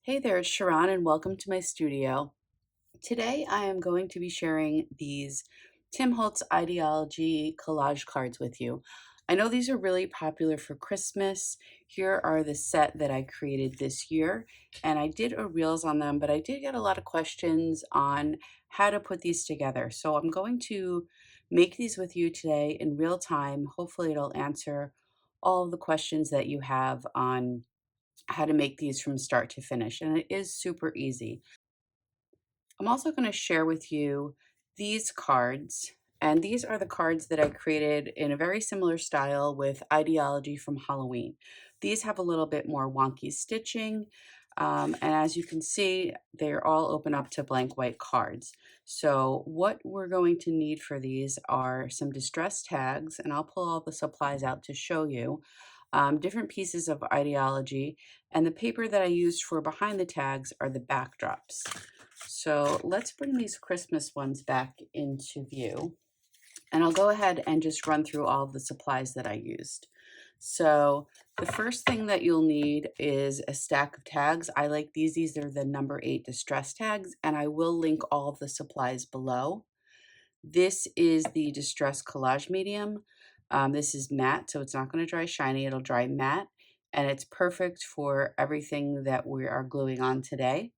Hey there, it's Sharon and welcome to my studio. Today I am going to be sharing these Tim Holtz Idea-ology Collage Cards with you. I know these are really popular for Christmas. Here are the set that I created this year, and I did a Reels on them, but I did get a lot of questions on how to put these together. So I'm going to make these with you today in real time. Hopefully it'll answer all of the questions that you have on how to make these from start to finish, and it is super easy. I'm also going to share with you these cards, and these are the cards that I created in a very similar style with Idea-ology from Halloween. These have a little bit more wonky stitching, and as you can see, they're all open up to blank white cards. So what we're going to need for these are some distress tags, and I'll pull all the supplies out to show you, different pieces of Idea-ology, and the paper that I used for behind the tags are the backdrops. So let's bring these Christmas ones back into view. And I'll go ahead and just run through all of the supplies that I used. So the first thing that you'll need is a stack of tags. I like these. These are the number 8 distress tags, and I will link all of the supplies below. This is the distress collage medium. This is matte, so it's not going to dry shiny. It'll dry matte, and it's perfect for everything that we are gluing on today.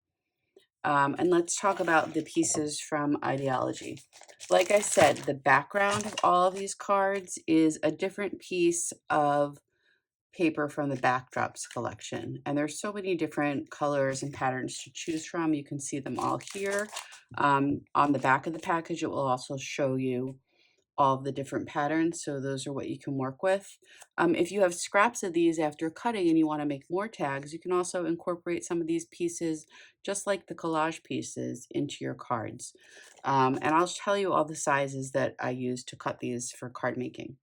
And let's talk about the pieces from Idea-ology. Like I said, the background of all of these cards is a different piece of paper from the backdrops collection. And there's so many different colors and patterns to choose from. You can see them all here. On the back of the package, it will also show you all of the different patterns, so those are what you can work with. If you have scraps of these after cutting and you want to make more tags, you can also incorporate some of these pieces, just like the collage pieces, into your cards. And I'll tell you all the sizes that I use to cut these for card making.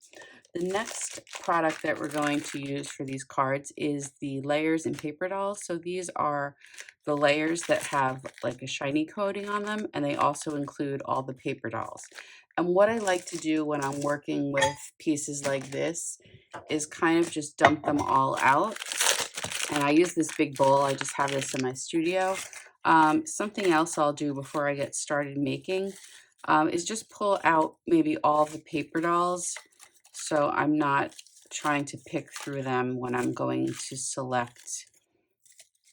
The next product that we're going to use for these cards is the layers and paper dolls. So these are the layers that have like a shiny coating on them, and they also include all the paper dolls. And what I like to do when I'm working with pieces like this is kind of just dump them all out. And I use this big bowl. I just have this in my studio. Something else I'll do before I get started making is just pull out maybe all the paper dolls, so I'm not trying to pick through them when I'm going to select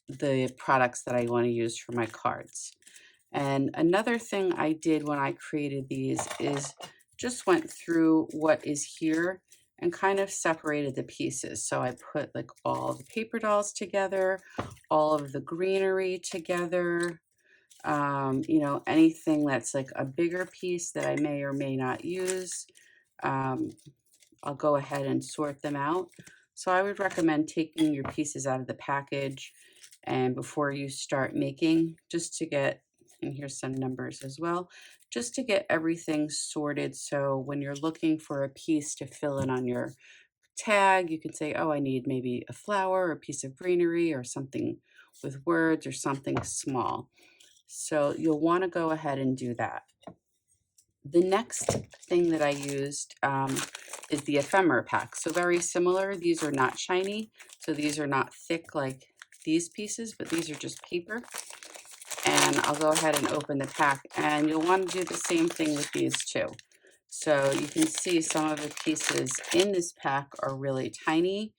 the products that I want to use for my cards. And another thing I did when I created these is just went through what is here and kind of separated the pieces. So I put like all the paper dolls together, all of the greenery together, you know, anything that's like a bigger piece that I may or may not use. I'll go ahead and sort them out. So I would recommend taking your pieces out of the package and before you start making, just to get, and here's some numbers as well, just to get everything sorted. So when you're looking for a piece to fill in on your tag, you can say, oh, I need maybe a flower or a piece of greenery or something with words or something small. So you'll want to go ahead and do that. The next thing that I used is the ephemera pack. So very similar. These are not shiny, so these are not thick like these pieces, but these are just paper. And I'll go ahead and open the pack, and you'll want to do the same thing with these too. So you can see some of the pieces in this pack are really tiny.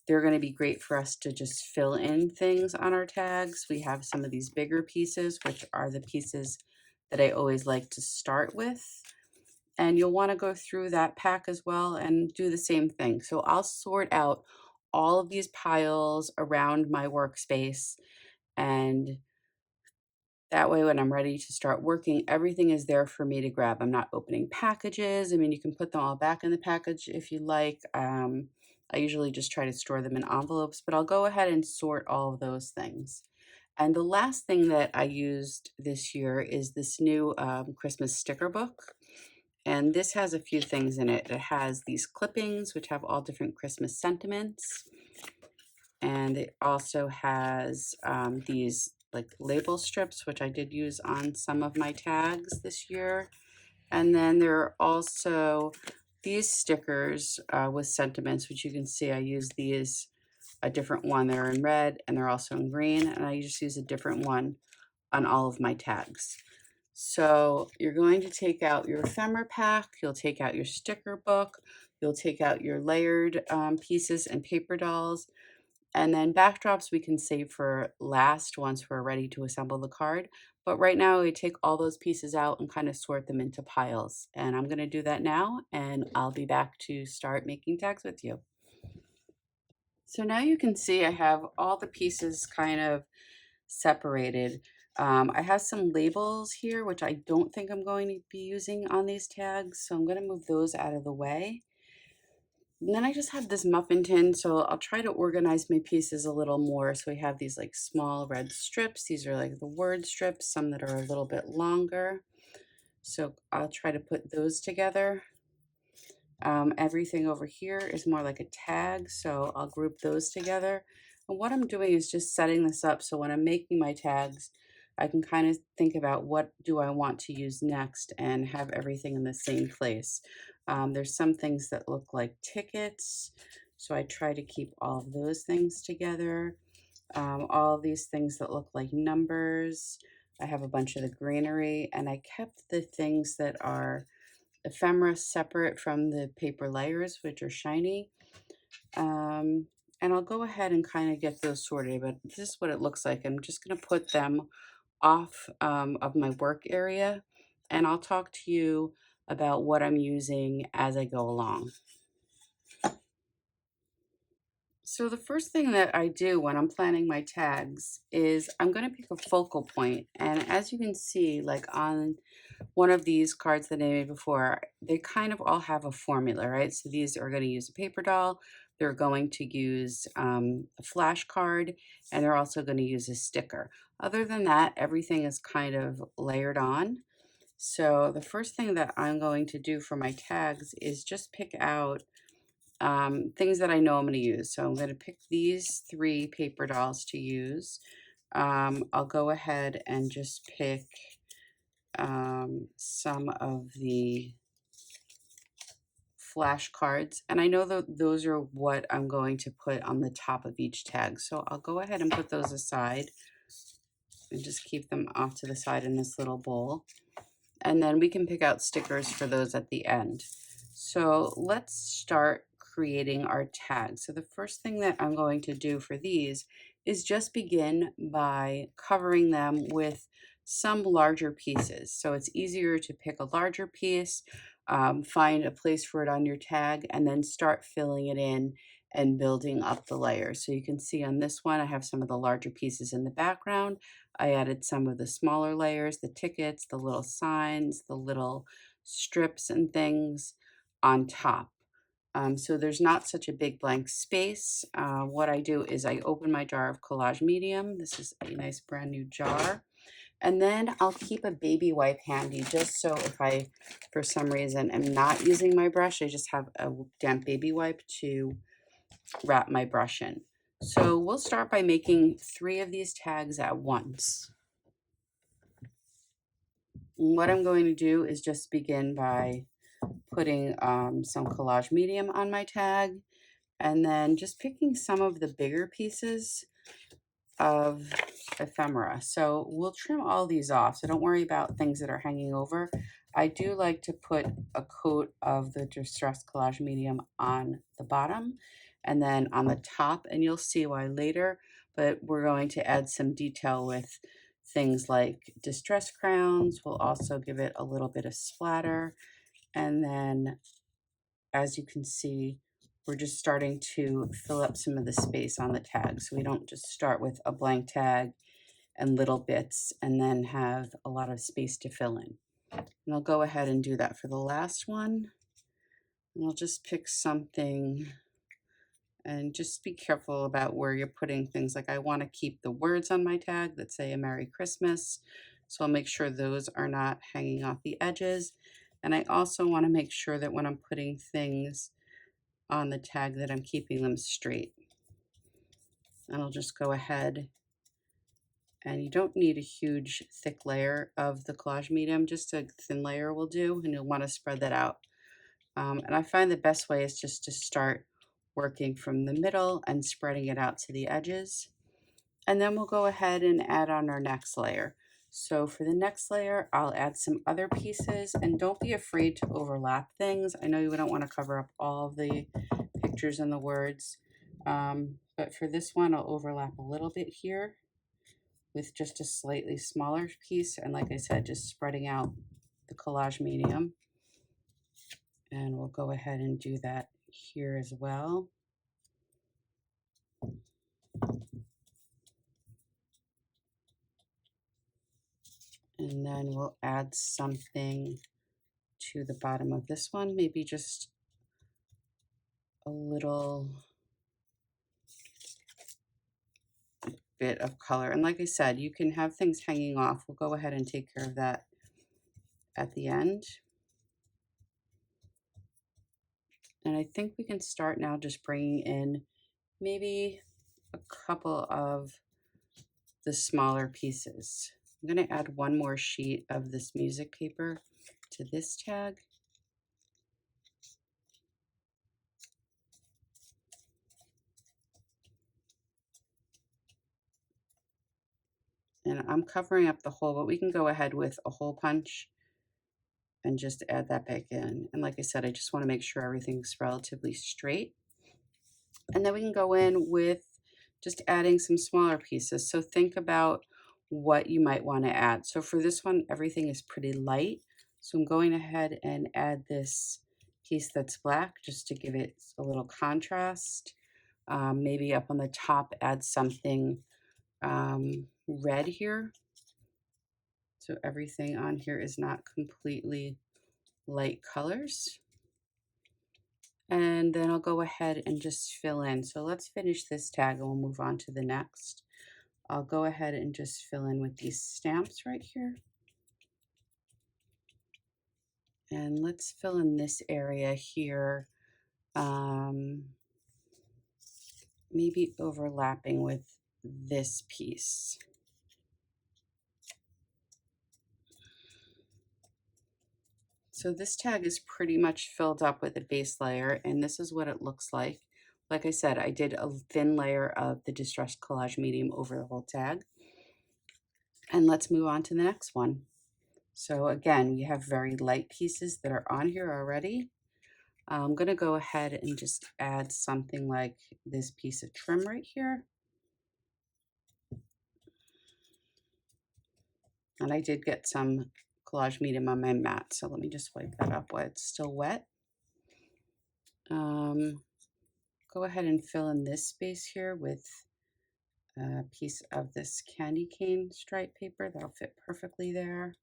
They're going to be great for us to just fill in things on our tags. We have some of these bigger pieces, which are the pieces that I always like to start with. And you'll want to go through that pack as well and do the same thing. So I'll sort out all of these piles around my workspace, and that way when I'm ready to start working, everything is there for me to grab. I'm not opening packages. I mean, you can put them all back in the package if you like. I usually just try to store them in envelopes, but I'll go ahead and sort all of those things. And the last thing that I used this year is this new Christmas sticker book. And this has a few things in it. It has these clippings, which have all different Christmas sentiments. And it also has these like label strips, which I did use on some of my tags this year. And then there are also these stickers with sentiments, which you can see I use these a different one. They're in red and they're also in green, and I just use a different one on all of my tags. So you're going to take out your ephemera pack, you'll take out your sticker book, you'll take out your layered pieces and paper dolls, and then backdrops we can save for last once we're ready to assemble the card. But right now we take all those pieces out and kind of sort them into piles. And I'm going to do that now, and I'll be back to start making tags with you. So now you can see I have all the pieces kind of separated. I have some labels here, which I don't think I'm going to be using on these tags, so I'm going to move those out of the way. And then I just have this muffin tin, so I'll try to organize my pieces a little more. So we have these like small red strips. These are like the word strips, some that are a little bit longer. So I'll try to put those together. Everything over here is more like a tag, so I'll group those together. And what I'm doing is just setting this up so when I'm making my tags, I can kind of think about what do I want to use next and have everything in the same place. There's some things that look like tickets, so I try to keep all of those things together. All of these things that look like numbers. I have a bunch of the greenery, and I kept the things that are ephemera separate from the paper layers, which are shiny. And I'll go ahead and kind of get those sorted, but this is what it looks like. I'm just going to put them off of my work area, and I'll talk to you about what I'm using as I go along. So the first thing that I do when I'm planning my tags is I'm going to pick a focal point. And as you can see, like on one of these cards that I made before, they kind of all have a formula, right? So these are going to use a paper doll, they're going to use a flash card, and they're also going to use a sticker. Other than that, everything is kind of layered on. So the first thing that I'm going to do for my tags is just pick out things that I know I'm going to use. So I'm going to pick these 3 paper dolls to use. I'll go ahead and just pick some of the flashcards, and I know that those are what I'm going to put on the top of each tag. So I'll go ahead and put those aside and just keep them off to the side in this little bowl. And then we can pick out stickers for those at the end. So let's start creating our tags. So the first thing that I'm going to do for these is just begin by covering them with some larger pieces. So it's easier to pick a larger piece, find a place for it on your tag, and then start filling it in and building up the layers. So you can see on this one, I have some of the larger pieces in the background. I added some of the smaller layers, the tickets, the little signs, the little strips and things on top. So there's not such a big blank space. What I do is I open my jar of Collage Medium. This is a nice brand new jar. And then I'll keep a baby wipe handy just so if I, for some reason, am not using my brush, I just have a damp baby wipe to wrap my brush in. So we'll start by making 3 of these tags at once. What I'm going to do is just begin by putting some Collage Medium on my tag, and then just picking some of the bigger pieces of ephemera. So we'll trim all these off, so don't worry about things that are hanging over. I do like to put a coat of the Distressed Collage Medium on the bottom and then on the top, and you'll see why later, but we're going to add some detail with things like distress crowns. We'll also give it a little bit of splatter, and then as you can see, we're just starting to fill up some of the space on the tag. So we don't just start with a blank tag and little bits and then have a lot of space to fill in. And I'll go ahead and do that for the last one. And I'll just pick something, and just be careful about where you're putting things. Like I want to keep the words on my tag that say a Merry Christmas. So I'll make sure those are not hanging off the edges. And I also want to make sure that when I'm putting things on the tag that I'm keeping them straight. And I'll just go ahead, and you don't need a huge thick layer of the Collage Medium, just a thin layer will do, and you'll want to spread that out. And I find the best way is just to start working from the middle and spreading it out to the edges. And then we'll go ahead and add on our next layer. So for the next layer, I'll add some other pieces, and don't be afraid to overlap things. I know you don't want to cover up all of the pictures and the words, but for this one, I'll overlap a little bit here with just a slightly smaller piece. And like I said, just spreading out the collage medium. And we'll go ahead and do that here as well. And then we'll add something to the bottom of this one, maybe just a little bit of color. And like I said, you can have things hanging off. We'll go ahead and take care of that at the end. And I think we can start now just bringing in maybe a couple of the smaller pieces. I'm going to add one more sheet of this music paper to this tag. And I'm covering up the hole, but we can go ahead with a hole punch and just add that back in. And like I said, I just want to make sure everything's relatively straight. And then we can go in with just adding some smaller pieces. So think about what you might want to add. So for this one, everything is pretty light. So I'm going ahead and add this piece that's black just to give it a little contrast. Maybe up on the top, add something red here. So everything on here is not completely light colors. And then I'll go ahead and just fill in. So let's finish this tag and we'll move on to the next. I'll go ahead and just fill in with these stamps right here. And let's fill in this area here, maybe overlapping with this piece. So this tag is pretty much filled up with a base layer, and this is what it looks like. Like I said, I did a thin layer of the Distress Collage Medium over the whole tag. And let's move on to the next one. So again, we have very light pieces that are on here already. I'm going to go ahead and just add something like this piece of trim right here. And I did get some collage medium on my mat, so let me just wipe that up while it's still wet. Go ahead and fill in this space here with a piece of this candy cane stripe paper. That'll fit perfectly there.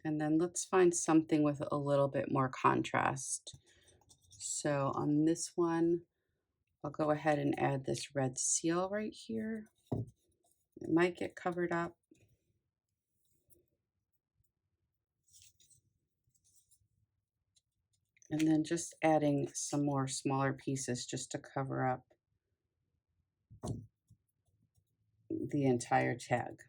And then let's find something with a little bit more contrast. So on this one, I'll go ahead and add this red seal right here. It might get covered up. And then just adding some more smaller pieces just to cover up the entire tag.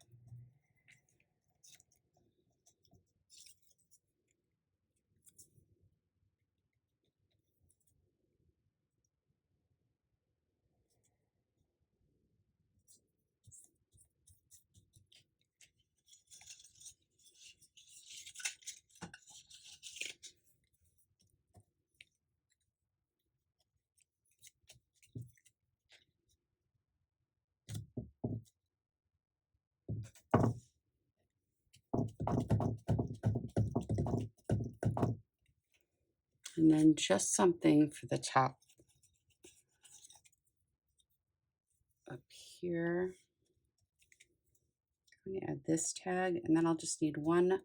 And then just something for the top up here. I'm gonna add this tag, and then I'll just need one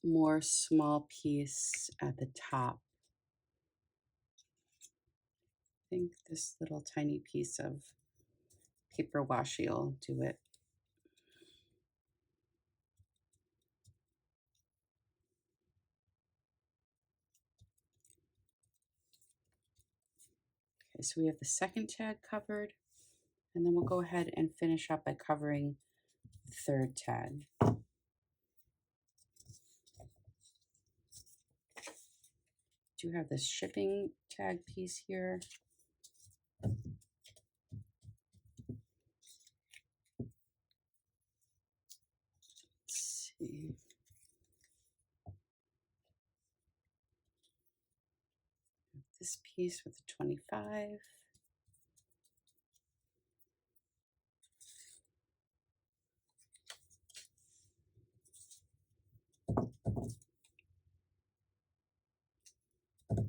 more small piece at the top. I think this little tiny piece of paper washi will do it. Okay, so we have the second tag covered, and then we'll go ahead and finish up by covering the third tag. Do have this shipping tag piece here. piece with a 25.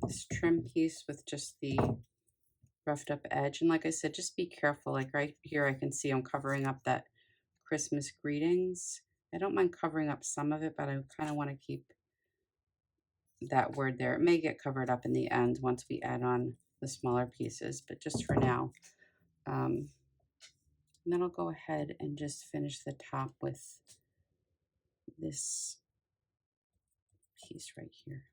This trim piece with just the roughed up edge. And like I said, just be careful. Like right here, I can see I'm covering up that Christmas greetings. I don't mind covering up some of it, but I kind of want to keep that word there. It may get covered up in the end once we add on the smaller pieces, but just for now. And then I'll go ahead and just finish the top with this piece right here.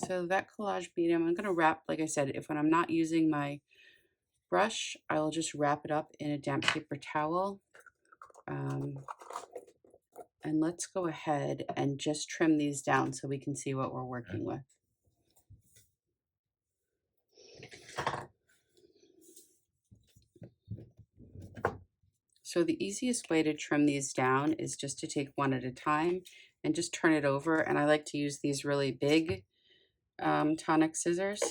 So that collage medium, I'm going to wrap, like I said, when I'm not using my brush, I will just wrap it up in a damp paper towel. And let's go ahead and just trim these down so we can see what we're working with. So the easiest way to trim these down is just to take one at a time and just turn it over. And I like to use these really big tonic scissors.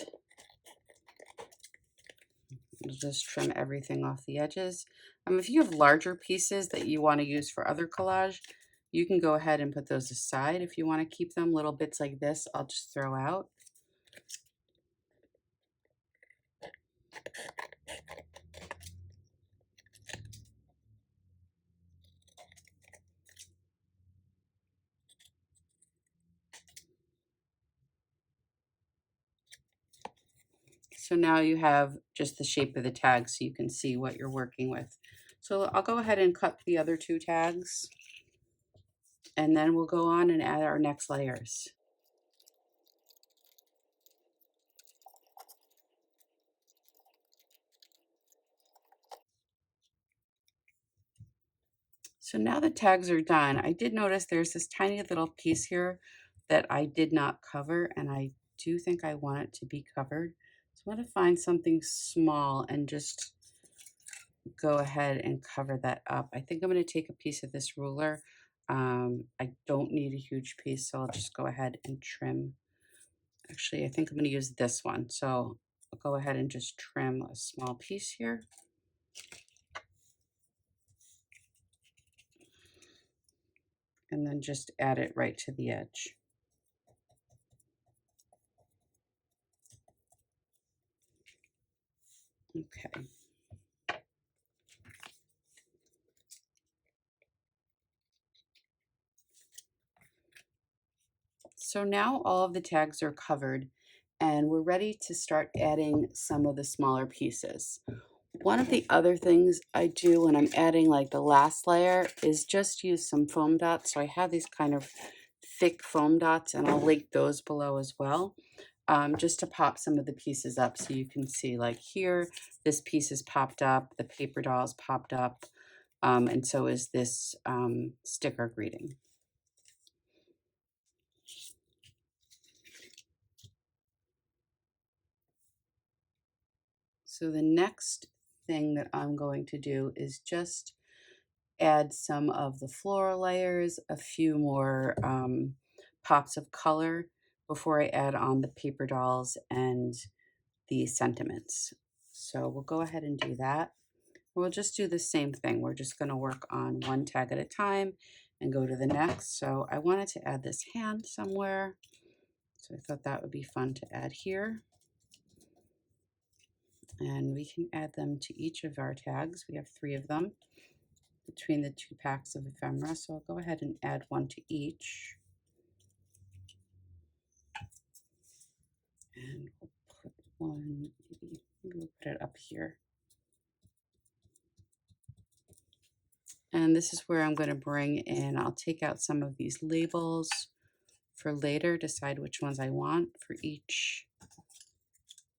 I'll just trim everything off the edges. If you have larger pieces that you want to use for other collage, you can go ahead and put those aside. If you want to keep them, little bits like this, I'll just throw out. So now you have just the shape of the tag so you can see what you're working with. So I'll go ahead and cut the other two tags, and then we'll go on and add our next layers. So now the tags are done. I did notice there's this tiny little piece here that I did not cover, and I do think I want it to be covered. So I'm going to find something small and just go ahead and cover that up. I think I'm going to take a piece of this ruler. I don't need a huge piece, so I'll just go ahead and trim. Actually, I think I'm going to use this one. So I'll go ahead and just trim a small piece here. And then just add it right to the edge. Okay. So now all of the tags are covered and we're ready to start adding some of the smaller pieces. One of the other things I do when I'm adding like the last layer is just use some foam dots. So I have these kind of thick foam dots and I'll link those below as well. Just to pop some of the pieces up so you can see like here, this piece is popped up, the paper doll is popped up, and so is this sticker greeting. So the next thing that I'm going to do is just add some of the floral layers, a few more pops of color before I add on the paper dolls and the sentiments. So we'll go ahead and do that. We'll just do the same thing. We're just going to work on one tag at a time and go to the next. So I wanted to add this hand somewhere. So I thought that would be fun to add here. And we can add them to each of our tags. We have 3 of them between the 2 packs of ephemera. So I'll go ahead and add one to each. And we'll put one, maybe we'll put it up here. And this is where I'm going to bring in, I'll take out some of these labels for later, decide which ones I want for each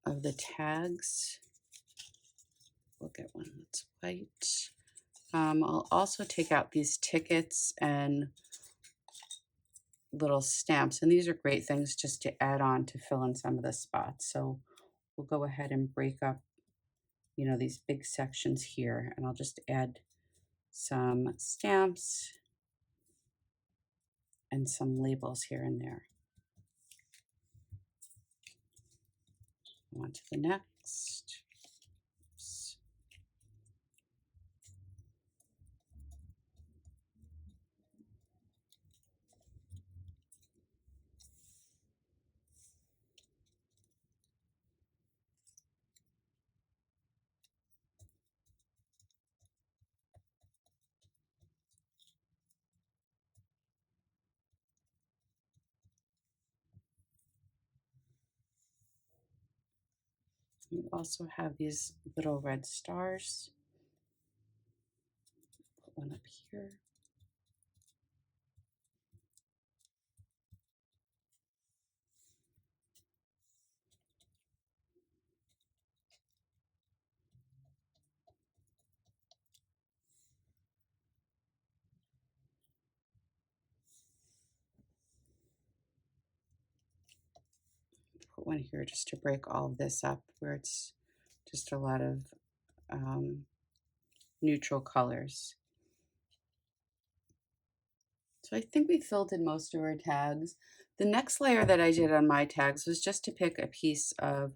of the tags. We'll get one that's white. I'll also take out these tickets and little stamps, and these are great things just to add on to fill in some of the spots. So we'll go ahead and break up, you know, these big sections here, and I'll just add some stamps and some labels here and there. On to the next. Oops. We also have these little red stars. Put one up here. Put one here just to break all of this up, where it's just a lot of neutral colors. So I think we filled in most of our tags. The next layer that I did on my tags was just to pick a piece of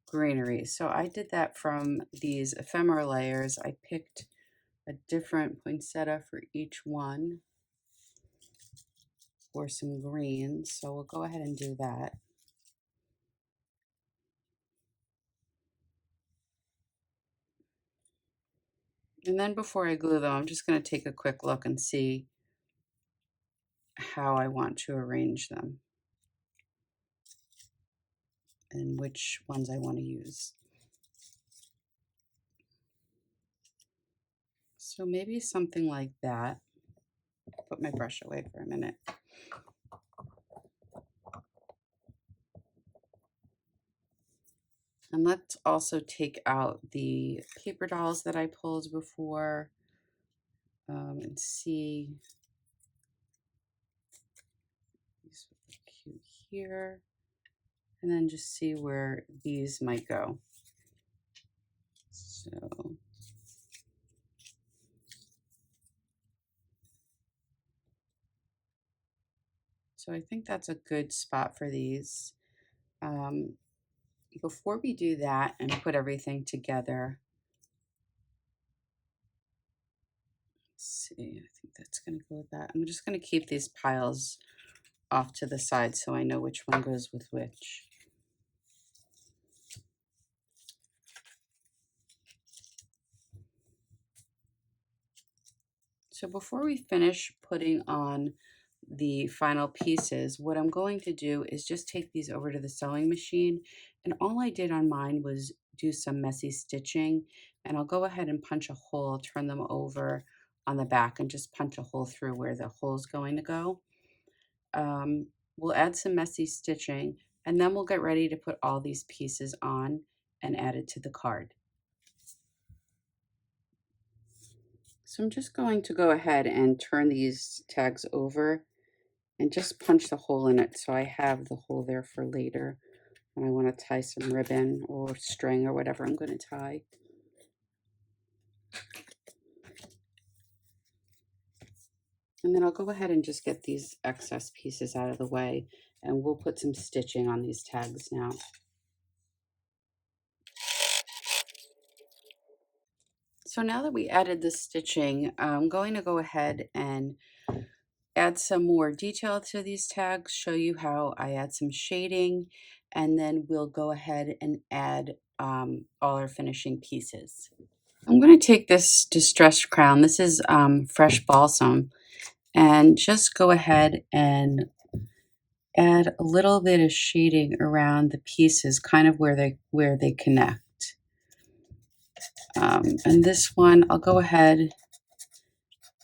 greenery. So I did that from these ephemera layers. I picked a different poinsettia for each one, or some greens. So we'll go ahead and do that. And then before I glue them, I'm just going to take a quick look and see how I want to arrange them and which ones I want to use. So maybe something like that. Put my brush away for a minute. And let's also take out the paper dolls that I pulled before and see. These would be cute here. And then just see where these might go. So I think that's a good spot for these. Before we do that and put everything together, let's see, I think that's going to go with that. I'm just going to keep these piles off to the side so I know which one goes with which. So before we finish putting on the final pieces, what I'm going to do is just take these over to the sewing machine. And all I did on mine was do some messy stitching. And I'll go ahead and punch a hole, turn them over on the back and just punch a hole through where the hole is going to go. We'll add some messy stitching and then we'll get ready to put all these pieces on and add it to the card. So I'm just going to go ahead and turn these tags over and just punch the hole in it so I have the hole there for later when I want to tie some ribbon or string or whatever I'm going to tie. And then I'll go ahead and just get these excess pieces out of the way and we'll put some stitching on these tags now. So now that we added the stitching, I'm going to go ahead and add some more detail to these tags, show you how I add some shading, and then we'll go ahead and add all our finishing pieces. I'm going to take this distressed crown, this is fresh balsam, and just go ahead and add a little bit of shading around the pieces, kind of where they connect. And this one, I'll go ahead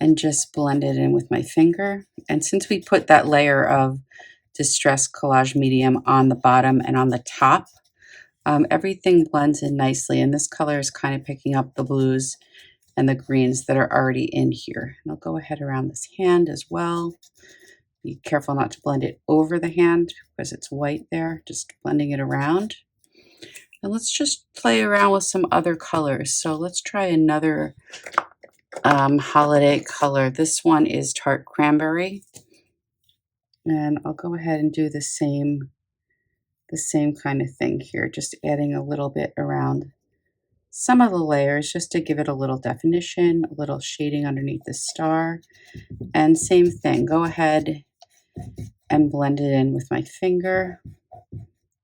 and just blend it in with my finger. And since we put that layer of distressed collage medium on the bottom and on the top, everything blends in nicely. And this color is kind of picking up the blues and the greens that are already in here. And I'll go ahead around this hand as well. Be careful not to blend it over the hand because it's white there, just blending it around. And let's just play around with some other colors. So let's try another holiday color. This one is tart cranberry. And I'll go ahead and do the same the same kind of thing here, just adding a little bit around some of the layers just to give it a little definition, a little shading underneath the star. And same thing, go ahead and blend it in with my finger.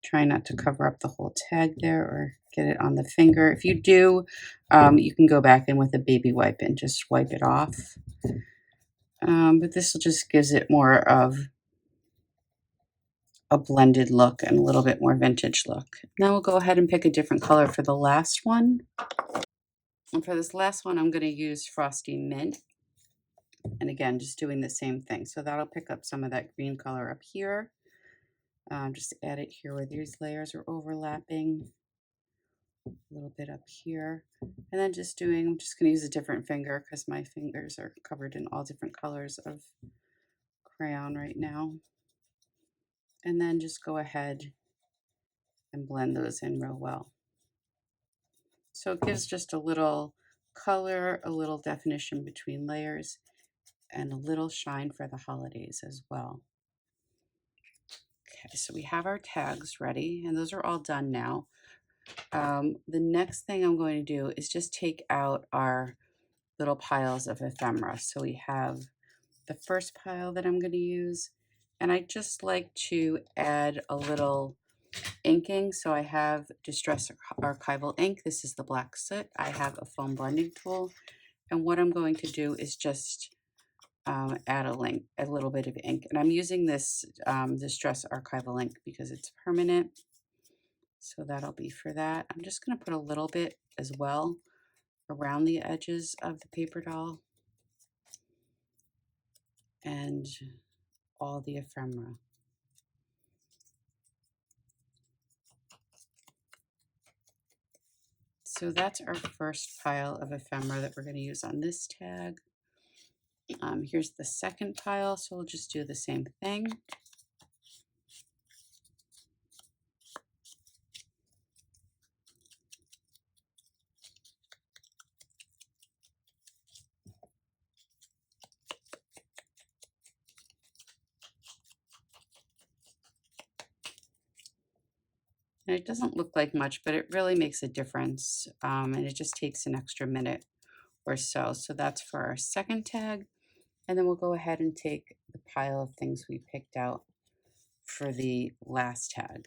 Try not to cover up the whole tag there or get it on the finger. If you do, you can go back in with a baby wipe and just wipe it off. But this just gives it more of a blended look and a little bit more vintage look. Now we'll go ahead and pick a different color for the last one. And for this last one, I'm going to use Frosty Mint. And again, just doing the same thing. So that'll pick up some of that green color up here. Just add it here where these layers are overlapping. A little bit up here. And then I'm just going to use a different finger because my fingers are covered in all different colors of crayon right now. And then just go ahead and blend those in real well. So it gives just a little color, a little definition between layers, and a little shine for the holidays as well. Okay, so we have our tags ready, and those are all done now. The next thing I'm going to do is just take out our little piles of ephemera. So we have the first pile that I'm going to use, and I just like to add a little inking. So I have Distress Archival ink. This is the black soot. I have a foam blending tool, and what I'm going to do is just add a little bit of ink, and I'm using this Distress Archival ink because it's permanent. So that'll be for that. I'm just going to put a little bit as well around the edges of the paper doll and all the ephemera. So that's our first pile of ephemera that we're going to use on this tag. Here's the second pile, so we'll just do the same thing. And it doesn't look like much, but it really makes a difference, and it just takes an extra minute or so. So that's for our second tag. And then we'll go ahead and take the pile of things we picked out for the last tag.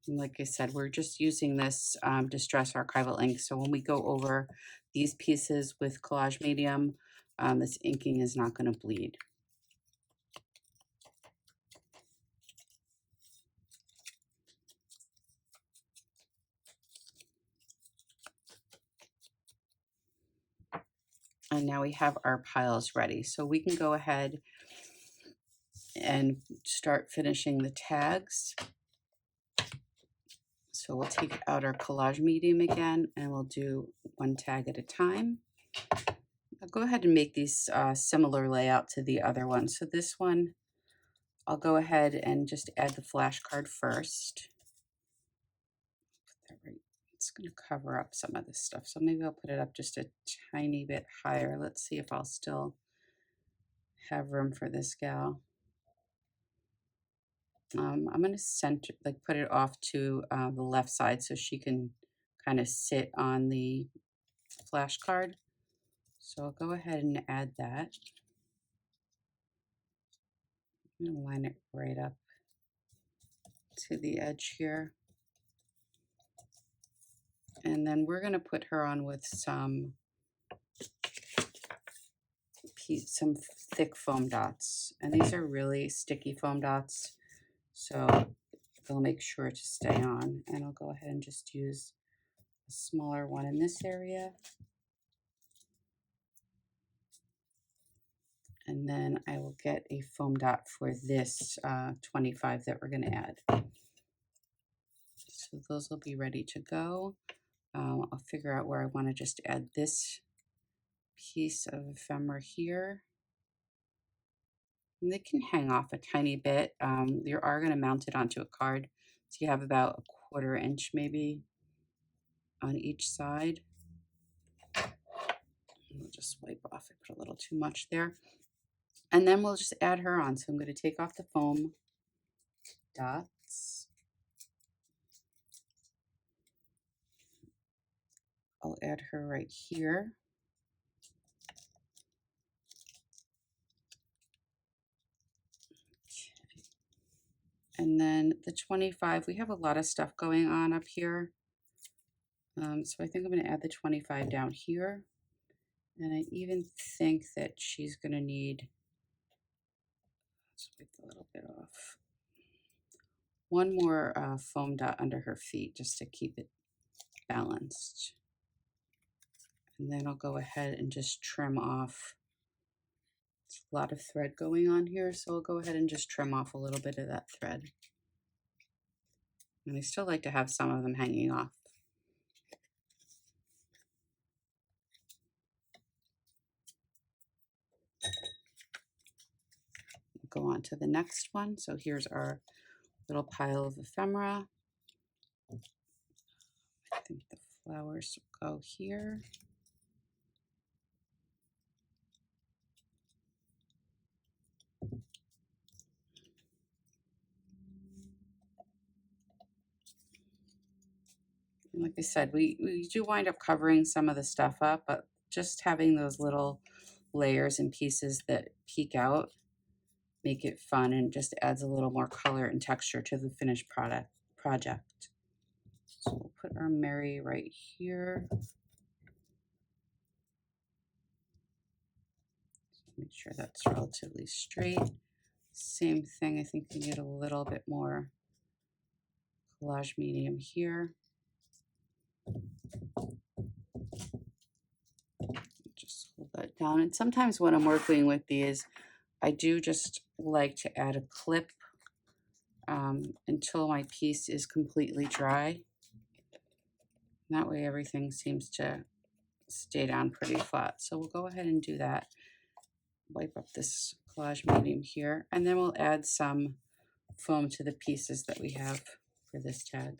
And like I said, we're just using this Distress Archival ink. So when we go over these pieces with collage medium, this inking is not going to bleed. And now we have our piles ready. So we can go ahead and start finishing the tags. So we'll take out our collage medium again, and we'll do one tag at a time. I'll go ahead and make these similar layout to the other one. So this one, I'll go ahead and just add the flashcard first. It's going to cover up some of this stuff. So maybe I'll put it up just a tiny bit higher. Let's see if I'll still have room for this gal. I'm going to center, like put it off to the left side so she can kind of sit on the flashcard. So I'll go ahead and add that. I'm going to line it right up to the edge here. And then we're going to put her on with some thick foam dots. And these are really sticky foam dots, so they'll make sure to stay on. And I'll go ahead and just use a smaller one in this area. And then I will get a foam dot for this 25 that we're going to add. So those will be ready to go. I'll figure out where I want to just add this piece of ephemera here. And they can hang off a tiny bit. You are going to mount it onto a card. So you have about a 1/4 inch maybe on each side. We'll just wipe off. I put a little too much there. And then we'll just add her on. So I'm going to take off the foam dots. I'll add her right here. And then the 25, we have a lot of stuff going on up here. So I think I'm going to add the 25 down here. And I even think that she's going to need, let's wipe a little bit off, one more foam dot under her feet just to keep it balanced. And then I'll go ahead and just trim off. There's a lot of thread going on here, so I'll go ahead and just trim off a little bit of that thread. And I still like to have some of them hanging off. Go on to the next one. So here's our little pile of ephemera. I think the flowers will go here. And like I said, we do wind up covering some of the stuff up, but just having those little layers and pieces that peek out make it fun and just adds a little more color and texture to the finished project. So we'll put our Mary right here. Make sure that's relatively straight. Same thing, I think we need a little bit more collage medium here. Just hold that down. And sometimes when I'm working with these, I do just like to add a clip until my piece is completely dry. And that way everything seems to stay down pretty flat. So we'll go ahead and do that. Wipe up this collage medium here, and then we'll add some foam to the pieces that we have for this tag.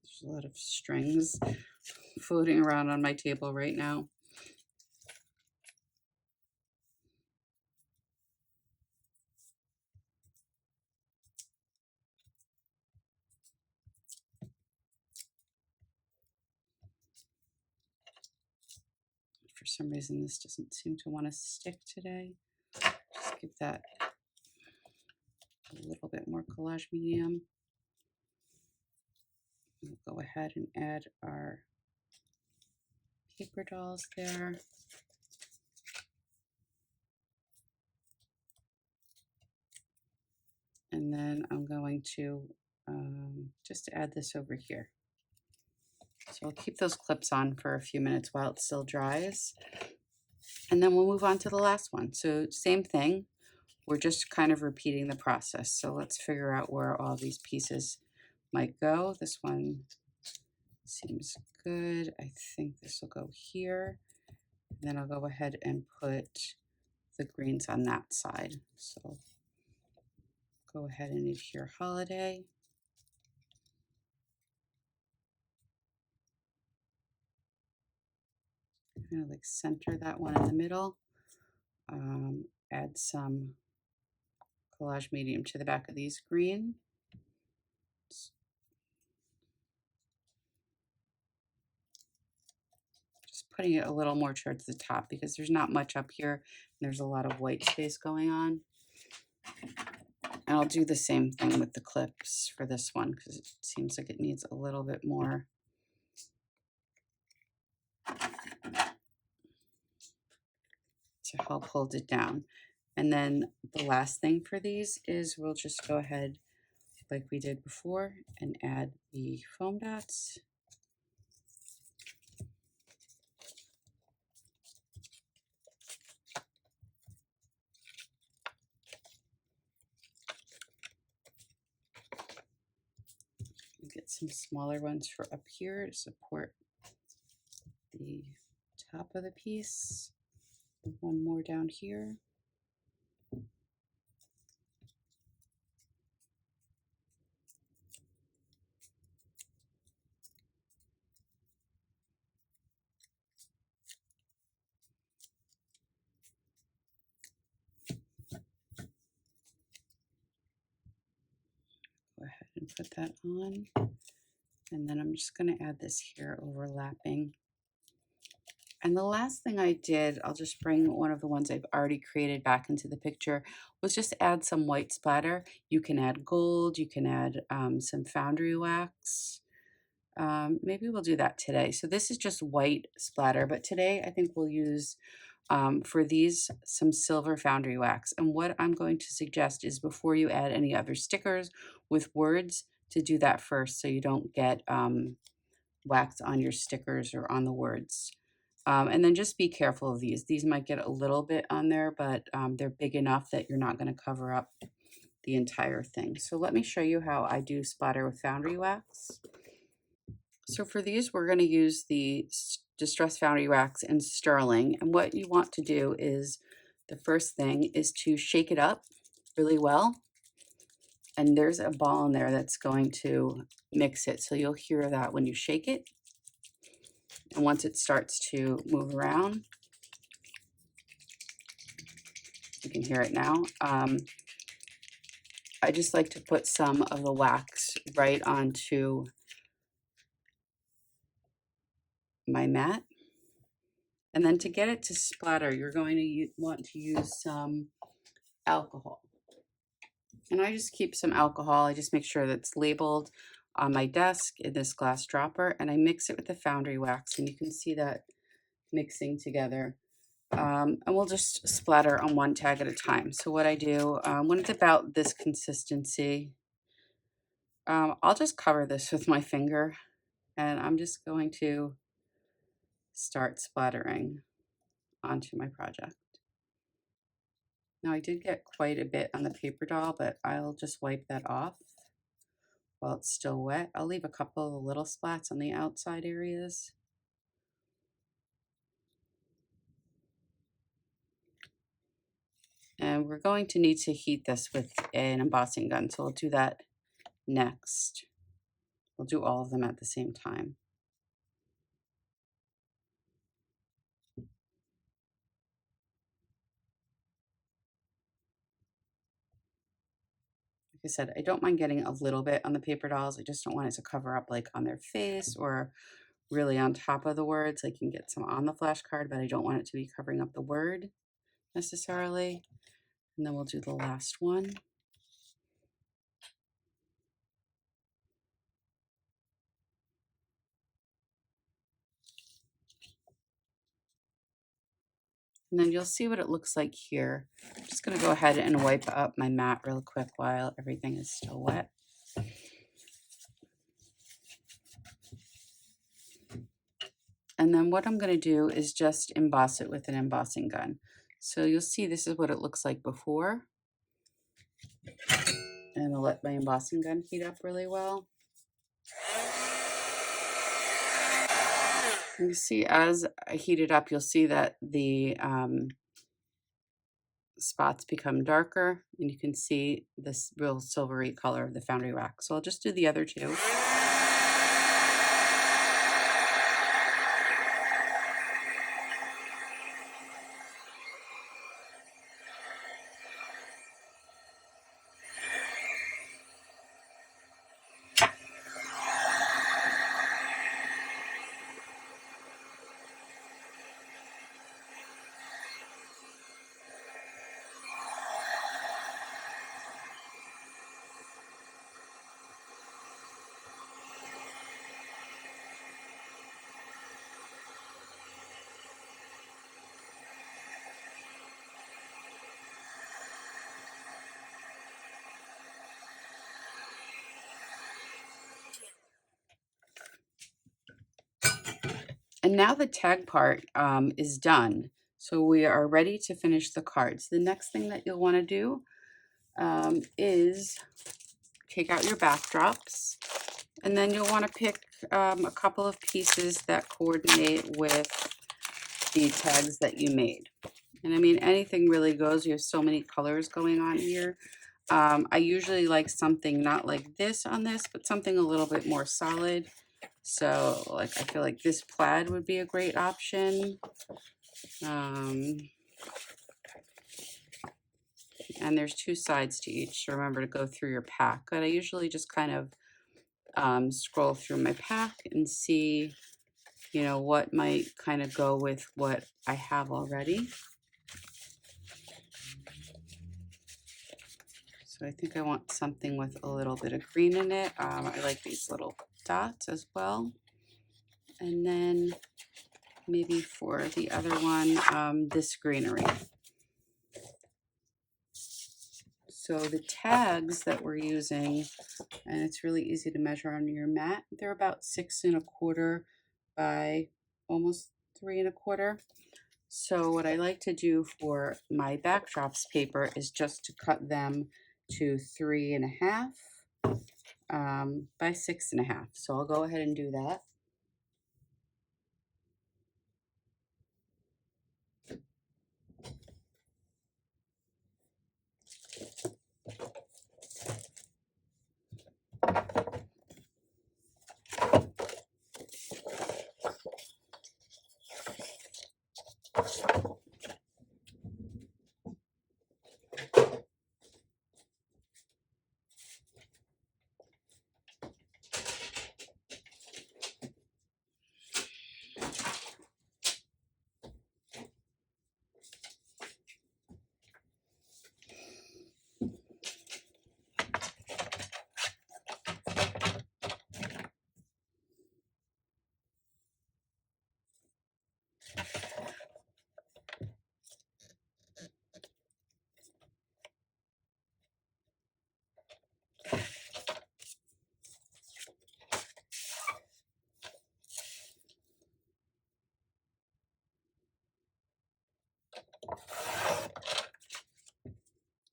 There's a lot of strings floating around on my table right now. For some reason, this doesn't seem to want to stick today. Just give that a little bit more collage medium. We'll go ahead and add our paper dolls there. And then I'm going to just add this over here. So I'll keep those clips on for a few minutes while it still dries. And then we'll move on to the last one. So same thing, we're just kind of repeating the process. So let's figure out where all these pieces might go. This one seems good. I think this will go here. And then I'll go ahead and put the greens on that side. So go ahead and adhere holiday. Kind of like center that one in the middle. Add some collage medium to the back of these green. Just putting it a little more towards the top because there's not much up here and there's a lot of white space going on. And I'll do the same thing with the clips for this one because it seems like it needs a little bit more to help hold it down. And then the last thing for these is we'll just go ahead like we did before and add the foam dots. Get some smaller ones for up here to support the top of the piece. One more down here. Go ahead and put that on. And then I'm just going to add this here overlapping. And the last thing I did, I'll just bring one of the ones I've already created back into the picture, was just add some white splatter. You can add gold, you can add some Foundry wax. Maybe we'll do that today. So this is just white splatter, but today I think we'll use, for these, some silver Foundry wax. And what I'm going to suggest is before you add any other stickers with words, to do that first so you don't get wax on your stickers or on the words. And then just be careful of these. These might get a little bit on there, but they're big enough that you're not going to cover up the entire thing. So let me show you how I do splatter with Foundry wax. So for these, we're going to use the Distress Foundry wax in Sterling. And what you want to do is, the first thing is to shake it up really well. And there's a ball in there that's going to mix it. So you'll hear that when you shake it. And once it starts to move around, you can hear it now. I just like to put some of the wax right onto my mat. And then to get it to splatter, you're going to want to use some alcohol. And I just keep some alcohol. I just make sure that's labeled on my desk in this glass dropper, and I mix it with the Foundry wax, and you can see that mixing together. And we'll just splatter on one tag at a time. So what I do, when it's about this consistency, I'll just cover this with my finger, and I'm just going to start splattering onto my project. Now I did get quite a bit on the paper doll, but I'll just wipe that off while it's still wet. I'll leave a couple of little splats on the outside areas. And we're going to need to heat this with an embossing gun, so we'll do that next. We'll do all of them at the same time. Like I said, I don't mind getting a little bit on the paper dolls. I just don't want it to cover up like on their face or really on top of the words. I can get some on the flashcard, but I don't want it to be covering up the word necessarily. And then we'll do the last one. And then you'll see what it looks like here. I'm just going to go ahead and wipe up my mat real quick while everything is still wet. And then what I'm going to do is just emboss it with an embossing gun. So you'll see this is what it looks like before. And I'll let my embossing gun heat up really well. And you see as I heat it up, you'll see that the spots become darker, and you can see this real silvery color of the Foundry wax. So I'll just do the other two. And now the tag part is done. So we are ready to finish the cards. The next thing that you'll want to do is take out your backdrops, and then you'll want to pick a couple of pieces that coordinate with the tags that you made. And I mean, anything really goes. You have so many colors going on here. I usually like something not like this on this, but something a little bit more solid. So like, I feel like this plaid would be a great option. And there's 2 sides to each, so remember to go through your pack. But I usually just kind of scroll through my pack and see, you know, what might kind of go with what I have already. So I think I want something with a little bit of green in it. I like these little dots as well. And then maybe for the other one, this greenery. So the tags that we're using, and it's really easy to measure on your mat, they're about 6 1/4 by almost 3 1/4. So what I like to do for my backdrops paper is just to cut them to 3 1/2 by 6 1/2. So I'll go ahead and do that.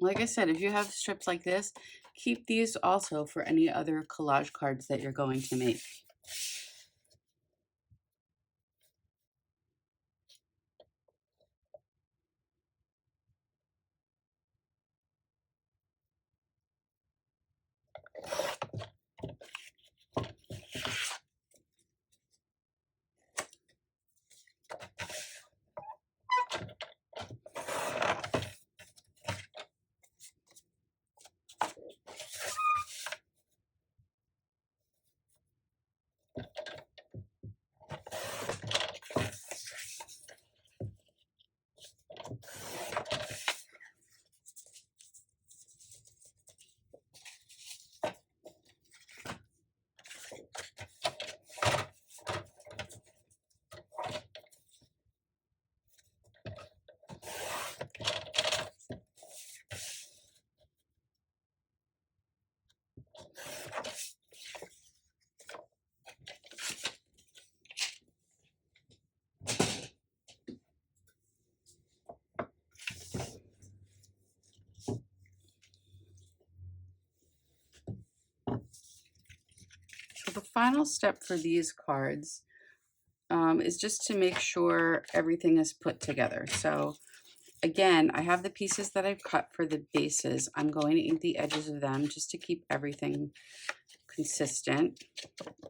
Like I said, if you have strips like this, keep these also for any other collage cards that you're going to make. So the final step for these cards is just to make sure everything is put together. So again, I have the pieces that I've cut for the bases. I'm going to ink the edges of them just to keep everything consistent.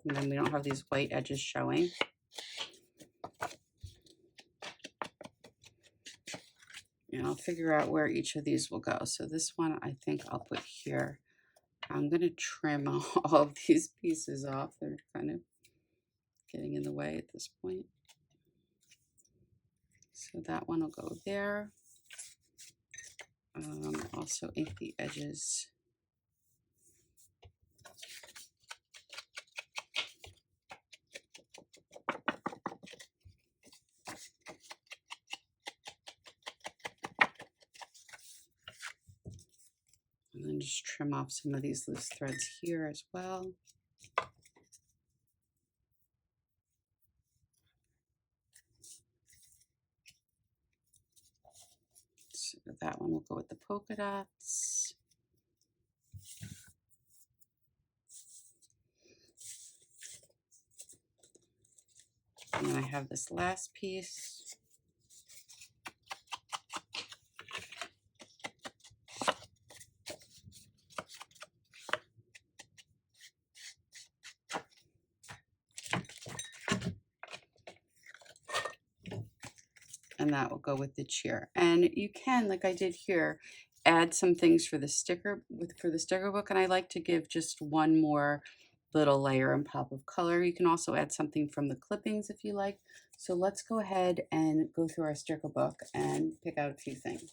And then we don't have these white edges showing. And I'll figure out where each of these will go. So this one I think I'll put here. I'm going to trim all of these pieces off. They're kind of getting in the way at this point. So that one will go there. Also ink the edges. And then just trim off some of these loose threads here as well. So that one will go with the polka dots. And then I have this last piece. and that will go with the cheer. And you can, like I did here, add some things for the sticker book, and I like to give just one more little layer and pop of color. You can also add something from the clippings if you like. So let's go ahead and go through our sticker book and pick out a few things.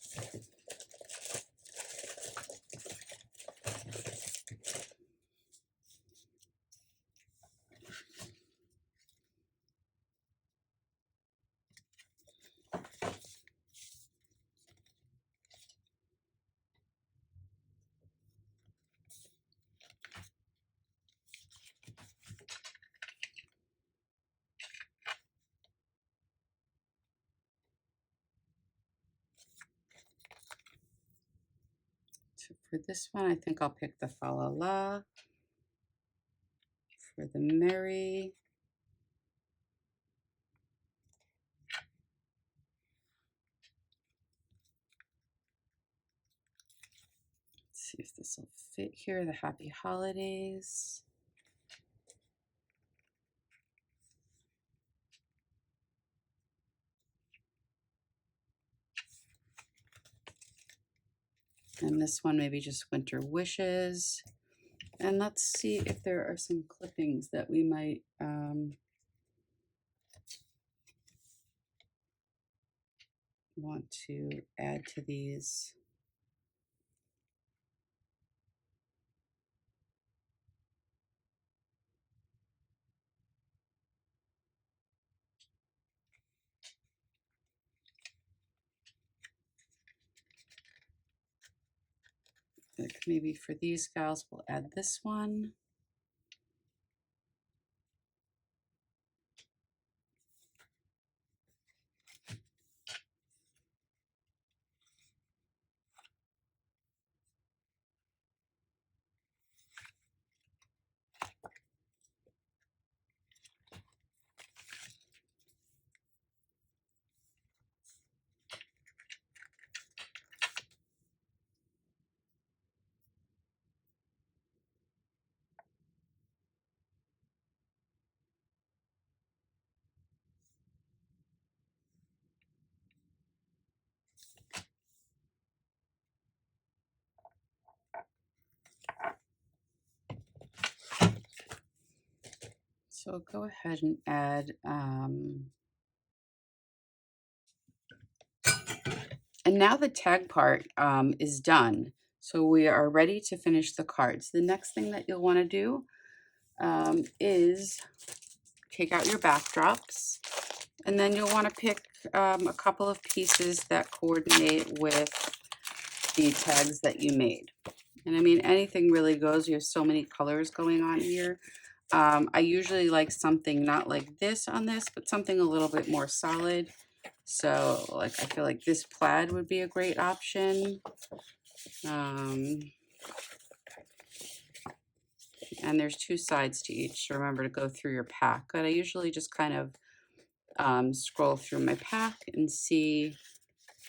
So for this one, I think I'll pick the Fa La La. For the Merry, let's see if this will fit here, the Happy Holidays. And this one, maybe just Winter Wishes. And let's see if there are some clippings that we might want to add to these. Like maybe for these gals, we'll add this one. So I'll go ahead and add, and now the tag part is done. So we are ready to finish the cards. The next thing that you'll want to do is take out your backdrops, and then you'll want to pick a couple of pieces that coordinate with the tags that you made. And I mean, anything really goes. You have so many colors going on here. I usually like something not like this on this, but something a little bit more solid. So like, I feel like this plaid would be a great option. And there's two sides to each, so remember to go through your pack. But I usually just kind of scroll through my pack and see,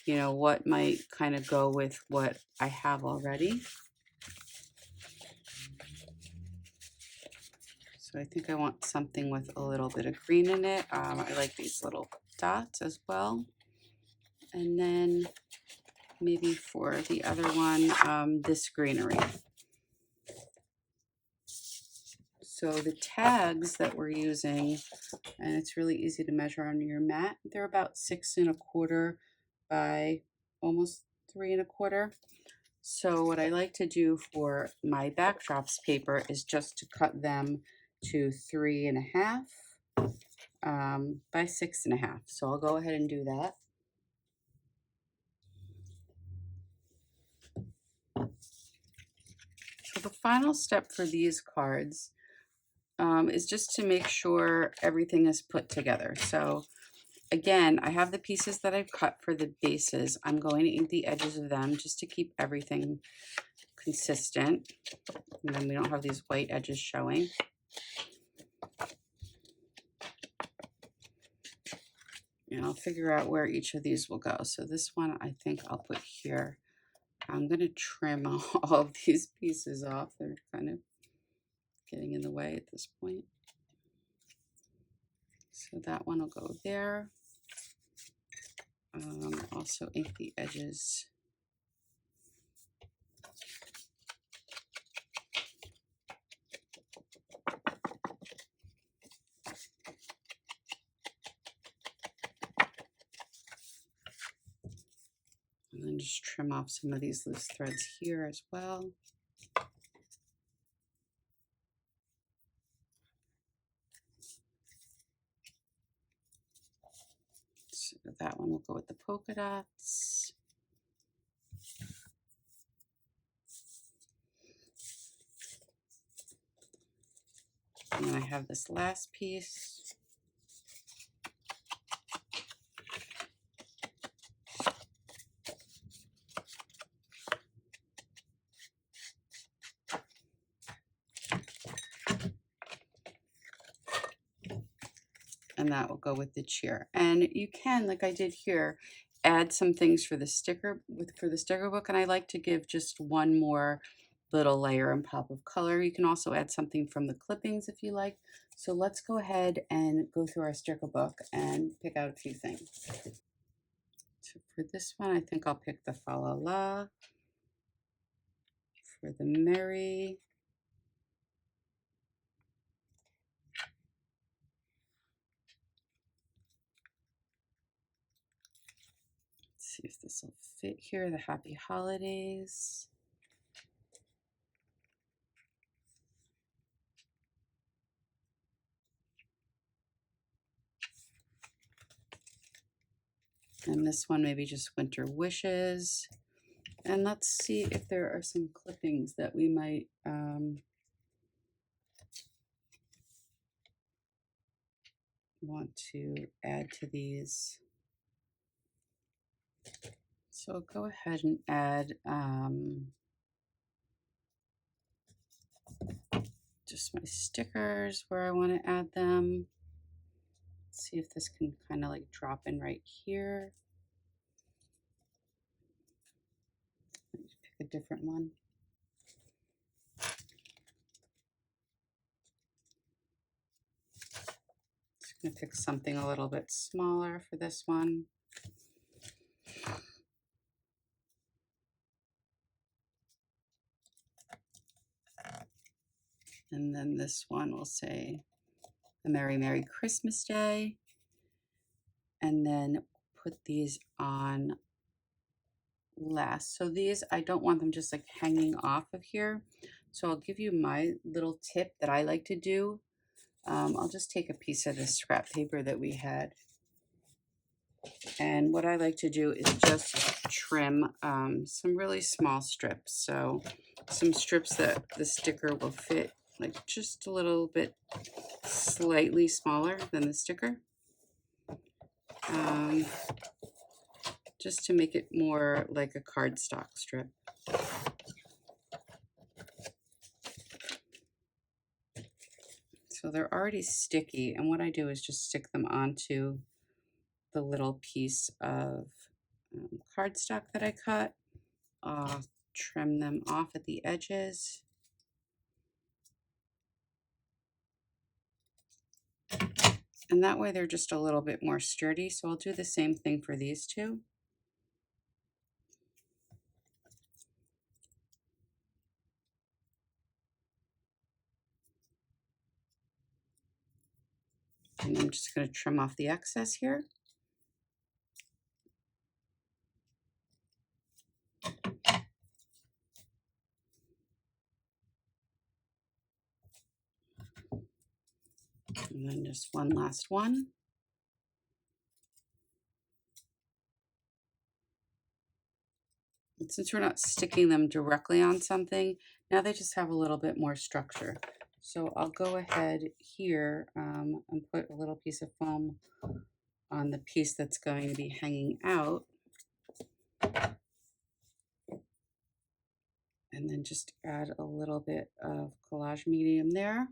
you know, what might kind of go with what I have already. So I think I want something with a little bit of green in it. I like these little dots as well. And then maybe for the other one, this greenery. So the tags that we're using, and it's really easy to measure on your mat, they're about 6 1/4 by almost 3 1/4. So what I like to do for my backdrops paper is just to cut them to 3 1/2 by 6 1/2. So I'll go ahead and do that. So the final step for these cards is just to make sure everything is put together. So again, I have the pieces that I've cut for the bases. I'm going to ink the edges of them just to keep everything consistent. And then we don't have these white edges showing. And I'll figure out where each of these will go. So this one I think I'll put here. I'm going to trim all of these pieces off. They're kind of getting in the way at this point. So that one will go there. Also ink the edges. And then just trim off some of these loose threads here as well. So that one will go with the polka dots. And then I have this last piece. And that will go with the cheer. And you can, like I did here, add some things for the sticker book. And I like to give just one more little layer and pop of color. You can also add something from the clippings if you like. So let's go ahead and go through our sticker book and pick out a few things. So for this one, I think I'll pick the Fa La La. For the Merry. See if this will fit here, the Happy Holidays. And this one, maybe just Winter Wishes. And let's see if there are some clippings that we might want to add to these. So I'll go ahead and add just my stickers where I want to add them. Let's see if this can kind of like drop in right here. Let me pick a different one. Just going to pick something a little bit smaller for this one. And then this one will say a Merry Merry Christmas Day. And then put these on last. So these, I don't want them just like hanging off of here. So I'll give you my little tip that I like to do. I'll just take a piece of this scrap paper that we had. And what I like to do is just trim some really small strips. So some strips that the sticker will fit like just a little bit slightly smaller than the sticker. Just to make it more like a cardstock strip. So they're already sticky, and what I do is just stick them onto the little piece of cardstock that I cut. I'll trim them off at the edges. And that way they're just a little bit more sturdy. So I'll do the same thing for these two. And I'm just going to trim off the excess here. And then just one last one. And since we're not sticking them directly on something, now they just have a little bit more structure. So I'll go ahead here and put a little piece of foam on the piece that's going to be hanging out. And then just add a little bit of collage medium there.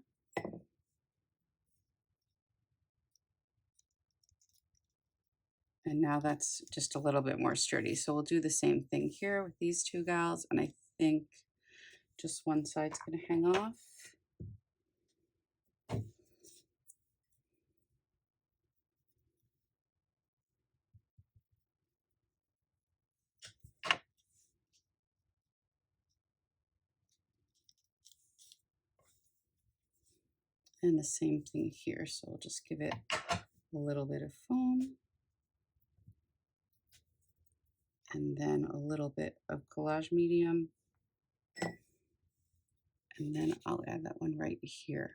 And now that's just a little bit more sturdy. So we'll do the same thing here with these two gals. And I think just one side's going to hang off. And the same thing here. So we'll just give it a little bit of foam. And then a little bit of collage medium. And then I'll add that one right here.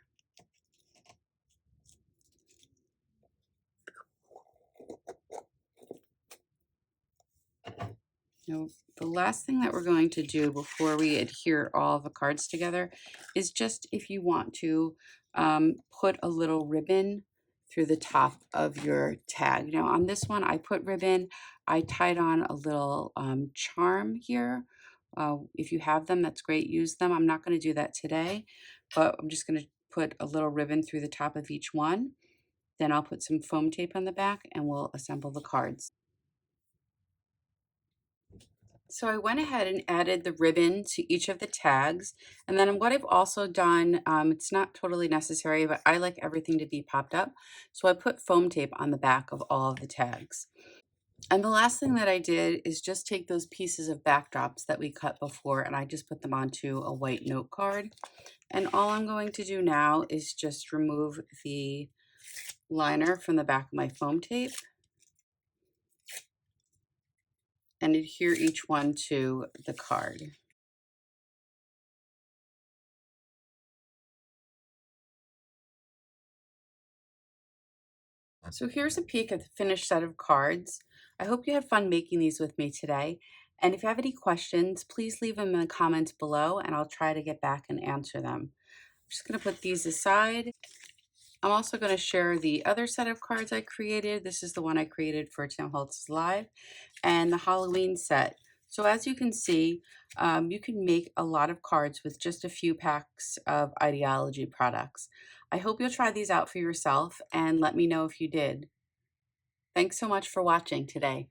Now, the last thing that we're going to do before we adhere all the cards together is just, if you want to, put a little ribbon through the top of your tag. Now on this one, I put ribbon. I tied on a little charm here. If you have them, that's great, use them. I'm not going to do that today, but I'm just going to put a little ribbon through the top of each one. Then I'll put some foam tape on the back and we'll assemble the cards. So I went ahead and added the ribbon to each of the tags. And then what I've also done, it's not totally necessary, but I like everything to be popped up. So I put foam tape on the back of all of the tags. And the last thing that I did is just take those pieces of backdrops that we cut before and I just put them onto a white note card. And all I'm going to do now is just remove the liner from the back of my foam tape and adhere each one to the card. So here's a peek at the finished set of cards. I hope you had fun making these with me today. And if you have any questions, please leave them in the comments below and I'll try to get back and answer them. I'm just going to put these aside. I'm also going to share the other set of cards I created. This is the one I created for Tim Holtz Live and the Halloween set. So as you can see, you can make a lot of cards with just a few packs of Idea-ology products. I hope you'll try these out for yourself and let me know if you did. Thanks so much for watching today.